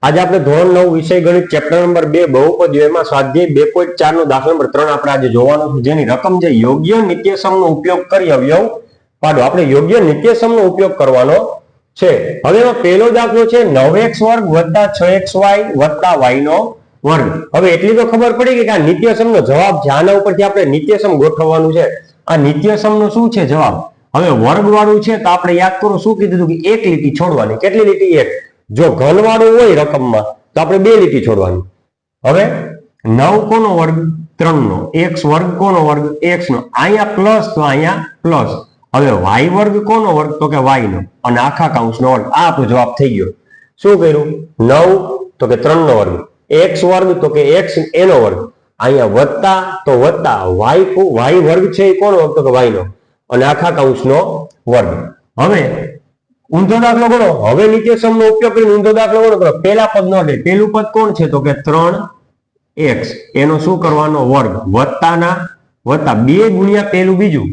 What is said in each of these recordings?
આજે આપણે ધોરણ 9 વિષય ગણિત ચેપ્ટર નંબર 2 બહુપદીઓ એમાં સ્વાધ્યાય 2.4 નો દાખલા નંબર 3 આપણે આજે જોવાનો છે, જેની રકમ છે યોગ્ય નિત્યસમનો ઉપયોગ કરી અવયવ પાડો. આપણે યોગ્ય નિત્યસમનો ઉપયોગ કરવાનો છે. હવે એમાં પહેલો દાખલો છે 9x વર્ગ વત્તા 6xy વત્તા y નો વર્ગ. હવે એટલી તો ખબર પડી કે આ નિત્યસમનો જવાબ છે. આના ઉપરથી આપણે નિત્યસમ ગોઠવવાનું છે. આ નિત્યસમનો શું છે જવાબ? હવે વર્ગ વાળું છે તો આપણે યાદ કરો શું કીધું હતું કે એક લીટી છોડવાની. કેટલી લીટી? એક. જો ઘન વાળું હોય રકમમાં તો આપણે બે લીટી છોડવાની. હવે 9 કોનો વર્ગ? 3 નો. x વર્ગ કોનો વર્ગ? x નો. અહીંયા પ્લસ તો અહીંયા પ્લસ. હવે y વર્ગ કોનો વર્ગ? તો કે y નો, અને આખા કૌંસનો વર્ગ. આ આપણો જવાબ થઈ ગયો. શું કર્યું? 9 તો કે 3 નો વર્ગ, x વર્ગ તો કે x એનો વર્ગ, અહીંયા વત્તા તો વત્તા y વર્ગ છે એ કોનો વર્ગ? તો કે y નો, અને આખા કૌંસનો વર્ગ. હવે ઊંધો દાખલો ગણો. હવે નિત્યસમનો ઉપયોગ કરીને ઊંધો દાખલો ગણો કરો. પહેલા પદનો એટલે પહેલું પદ કોણ છે? તો કે 3x એનો શું કરવાનો? વર્ગ. વત્તાના વત્તા 2 ગુણ્યા પહેલું બીજું.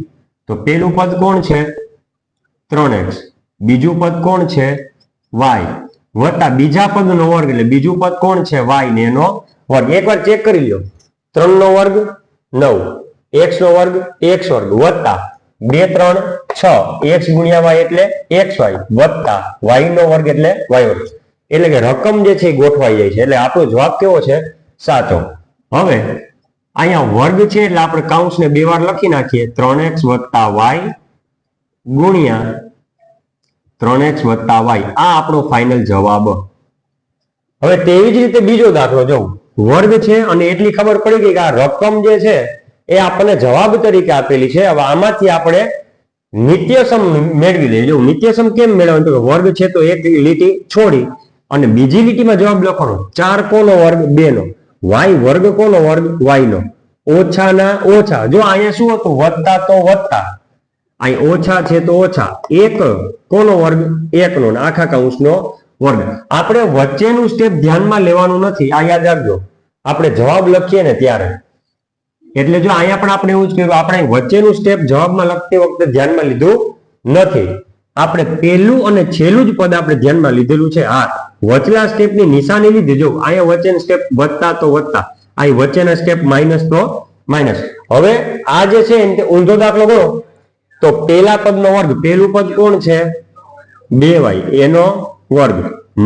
તો પહેલું પદ કોણ છે? 3x. બીજું પદ કોણ છે? y. વત્તા બીજા પદનો વર્ગ એટલે બીજું પદ કોણ છે? y ને એનો વર્ગ. એકવાર ચેક કરી લ્યો. 3 નો વર્ગ 9, x નો વર્ગ x વર્ગ, વત્તા 2 3 6 x ગુણ્યા y એટલે xy, વત્તા y નો વર્ગ એટલે y વર્ગ. એટલે કે રકમ જે છે એ ગોઠવાઈ જાય છે. એટલે આપણો જવાબ કેવો છે? સાચો. હવે અહીંયા વર્ગ છે એટલે આપણે કૌંસને બે વાર લખી નાખીએ. 3x વત્તા y ગુણ્યા 3x વત્તા y. આ આપણો ફાઇનલ જવાબ. હવે તેવી જ રીતે બીજો દાખલો જોઉં. વર્ગ છે અને એટલી ખબર પડી ગઈ કે આ રકમ જે છે એ આપણને જવાબ તરીકે આપેલી છે. હવે આમાંથી આપણે નિત્યસમ મેળવી લઈએ. જો નિત્યસમ કેમ મેળવવાનું? તો વર્ગ છે તો એક લીટી છોડી અને બીજી લીટીમાં જવાબ લખવાનો. 4 કોનો વર્ગ? 2 નો. y વર્ગ કોનો વર્ગ? y નો. ઓછા ના ઓછા. જો અહીંયા શું હતું? વત્તા તો વત્તા, અહીં ઓછા છે તો ઓછા. 1 કોનો વર્ગ? 1 નો, આખા કૌંસનો વર્ગ. આપણે વચ્ચેનું સ્ટેપ ધ્યાનમાં લેવાનું નથી. આ યાદ રાખજો, આપણે જવાબ લખીએ ને ત્યારે. એટલે જો અહીંયા પણ આપણે એવું જ કર્યું, આપણે વચ્ચેનું સ્ટેપ જવાબમાં લખતી વખતે ધ્યાનમાં લીધું નથી. આપણે પહેલું અને છેલ્લું જ પદ આપણે ધ્યાનમાં લીધેલું છે. હા, વચલા સ્ટેપની નિશાની લીધી. જો અહીંયા વચ્ચેનો સ્ટેપ વત્તા તો વત્તા, અહીં વચ્ચેના સ્ટેપ માઇનસ તો માઇનસ. હવે આ જે છે ઊંધો દાખલો ગણો. તો પહેલા પદનો વર્ગ, પહેલું પદ કોણ છે? 2y એનો વર્ગ,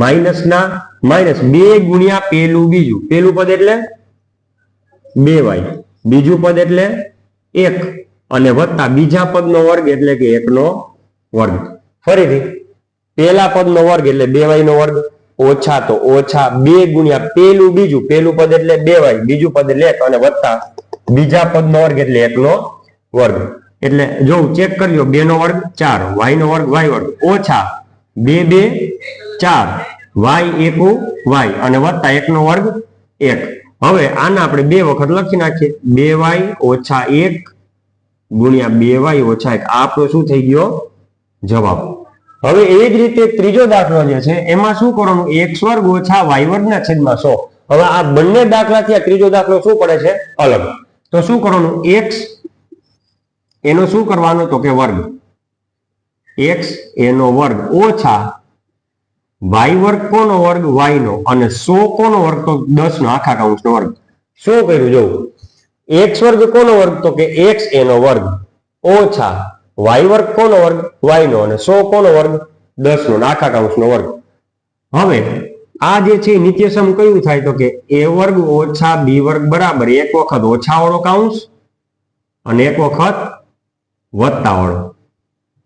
માઇનસ ના માઇનસ 2 ગુણ્યા પહેલું બીજું. પહેલું પદ એટલે 2y, બીજું પદ એટલે 1, અને વત્તા બીજા પદનો વર્ગ એટલે કે 1 નો વર્ગ. ફરીથી પહેલા પદનો વર્ગ એટલે 2y નો વર્ગ, ઓછા તો ઓછા 2 ગુણ્યા પહેલું બીજું. પહેલું પદ એટલે 2y, બીજું પદ એટલે 1, અને વત્તા બીજા પદનો વર્ગ એટલે 1 નો વર્ગ. એટલે જો ચેક કરી લો. 2 નો વર્ગ 4, y નો વર્ગ y વર્ગ, ઓછા 2 2 4, y 1 y, અને વત્તા 1 નો વર્ગ 1. હવે આના આપણે બે વખત લખી નાખીએ. 2y ઓછા 1 ગુણ્યા 2y ઓછા 1. આ આપણો શું થઈ ગયો? જવાબ. હવે એવી જ રીતે ત્રીજો દાખલો જે છે એમાં શું કરવાનું? x વર્ગ ઓછા y વર્ગ ના છેદમાં 100. હવે આ બંને દાખલાથી આ ત્રીજો દાખલો શું પડે છે? અલગ. તો શું કરવાનું? x એનો શું કરવાનો? તો કે વર્ગ, x એનો વર્ગ ઓછા y વર્ગ કોનો વર્ગ? y નો, અને 100 કોનો વર્ગ? તો 10 નો, આખા કૌંસનો વર્ગ. શું કર્યું? જો x વર્ગ કોનો વર્ગ? તો કે x એનો વર્ગ, ઓછા y વર્ગ કોનો વર્ગ? y નો, અને 100 કોનો વર્ગ? 10 નો, આખા કૌંસનો વર્ગ. હવે આ જે છે નિત્યસમ કયું થાય? તો કે a વર્ગ ઓછા b વર્ગ બરાબર એક વખત ઓછા વાળો કૌંસ અને એક વખત વત્તા વાળો.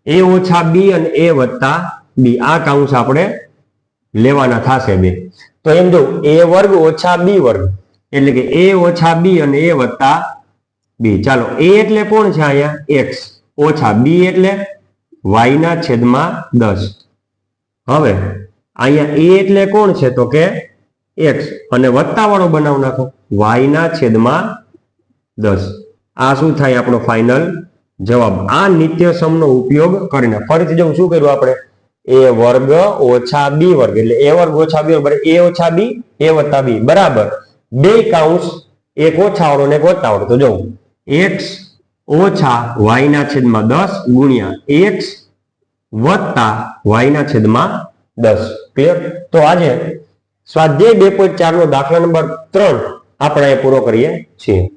a ઓછા b અને a વત્તા b, આ કૌંસ આપણે લેવાના થશે બે. તો એમ જો a વર્ગ ઓછા b વર્ગ એટલે કે a ઓછા b અને a વત્તા b. ચાલો, a એટલે કોણ છે અહીંયા? x, ઓછા b એટલે y ના છેદમાં 10. હવે અહીંયા a એટલે કોણ છે? તો કે x, અને વત્તા વાળો બનાવ નાખો, y ના છેદમાં 10. આ શું થાય? આપણો ફાઇનલ જવાબ. આ નિત્યસમનો ઉપયોગ કરીને ફરીથી જો શું કર્યું આપણે? a વર્ગ ઓછા b વર્ગ એટલે a વર્ગ ઓછા b વર્ગ, a ઓછા b a વત્તા b બરાબર બે કૌંસ, એક ઓછા વાળો ને એક વત્તા વાળો. તો જો x ઓછા y ના છેદમાં 10 ગુણ્યા x વત્તા y ના છેદમાં 10. ક્લિયર? તો આજે સ્વાધ્યાય 2.4 નો દાખલા નંબર 3 આપણે પૂરો કરીએ છીએ.